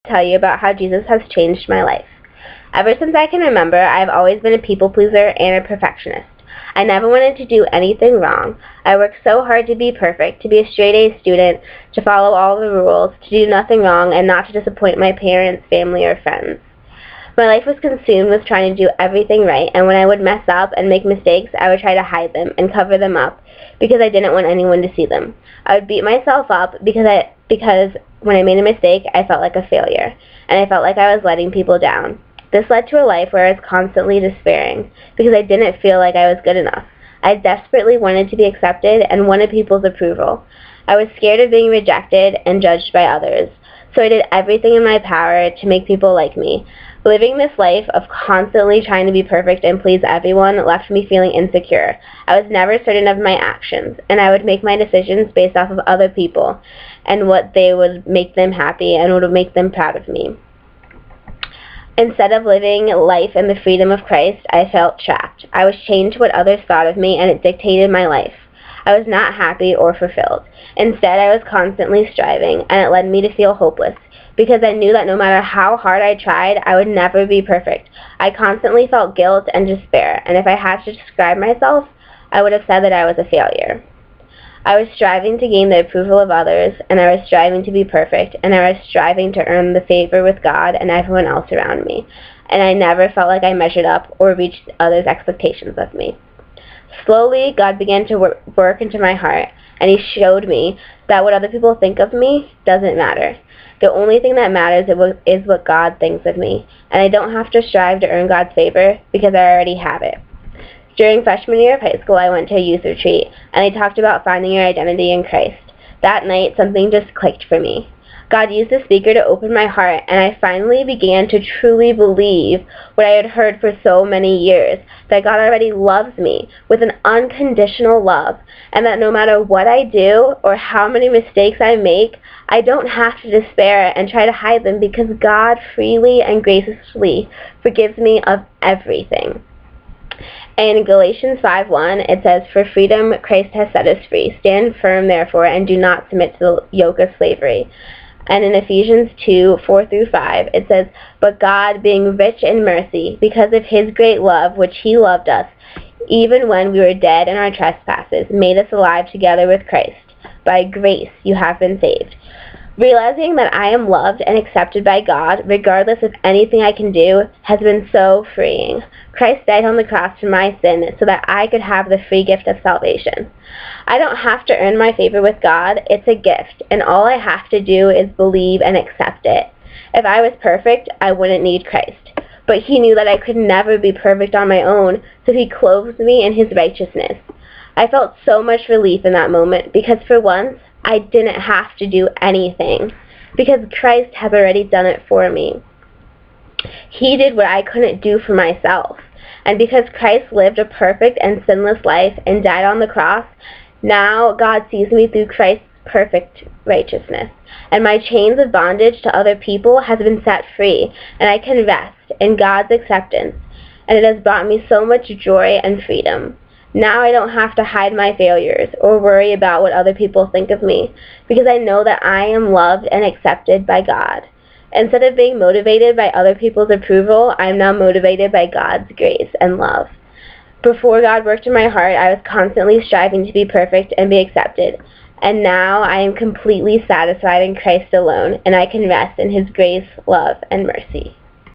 Tell you about how Jesus has changed my life. Ever since I can remember, I've always been a people pleaser and a perfectionist. I never wanted to do anything wrong. I worked so hard to be perfect, to be a straight-A student, to follow all the rules, to do nothing wrong, and not to disappoint my parents, family, or friends. My life was consumed with trying to do everything right, and when I would mess up and make mistakes, I would try to hide them and cover them up because I didn't want anyone to see them. I would beat myself up because when I made a mistake, I felt like a failure, and I felt like I was letting people down. This led to a life where I was constantly despairing because I didn't feel like I was good enough. I desperately wanted to be accepted and wanted people's approval. I was scared of being rejected and judged by others, so I did everything in my power to make people like me. Living this life of constantly trying to be perfect and please everyone left me feeling insecure. I was never certain of my actions, and I would make my decisions based off of other people and what they would make them happy and would make them proud of me. Instead of living life in the freedom of Christ, I felt trapped. I was chained to what others thought of me, and it dictated my life. I was not happy or fulfilled. Instead, I was constantly striving, and it led me to feel hopeless, because I knew that no matter how hard I tried, I would never be perfect. I constantly felt guilt and despair, and if I had to describe myself, I would have said that I was a failure. I was striving to gain the approval of others, and I was striving to be perfect, and I was striving to earn the favor with God and everyone else around me, and I never felt like I measured up or reached others' expectations of me. Slowly, God began to work into my heart, and He showed me that what other people think of me doesn't matter. The only thing that matters is what God thinks of me, and I don't have to strive to earn God's favor because I already have it. During freshman year of high school, I went to a youth retreat, and they talked about finding your identity in Christ. That night, something just clicked for me. God used the speaker to open my heart, and I finally began to truly believe what I had heard for so many years, that God already loves me with an unconditional love, and that no matter what I do or how many mistakes I make, I don't have to despair and try to hide them because God freely and graciously forgives me of everything. In Galatians 5:1, it says, "For freedom Christ has set us free. Stand firm, therefore, and do not submit to the yoke of slavery." And in Ephesians 2:4-5, it says, "But God, being rich in mercy, because of His great love which He loved us, even when we were dead in our trespasses, made us alive together with Christ. By grace you have been saved." Realizing that I am loved and accepted by God, regardless of anything I can do, has been so freeing. Christ died on the cross for my sin so that I could have the free gift of salvation. I don't have to earn my favor with God. It's a gift, and all I have to do is believe and accept it. If I was perfect, I wouldn't need Christ. But He knew that I could never be perfect on my own, so He clothed me in His righteousness. I felt so much relief in that moment because for once, I didn't have to do anything because Christ has already done it for me. He did what I couldn't do for myself. And because Christ lived a perfect and sinless life and died on the cross, now God sees me through Christ's perfect righteousness. And my chains of bondage to other people has been set free, and I can rest in God's acceptance. And it has brought me so much joy and freedom. Now I don't have to hide my failures or worry about what other people think of me because I know that I am loved and accepted by God. Instead of being motivated by other people's approval, I am now motivated by God's grace and love. Before God worked in my heart, I was constantly striving to be perfect and be accepted. And now I am completely satisfied in Christ alone, and I can rest in His grace, love, and mercy.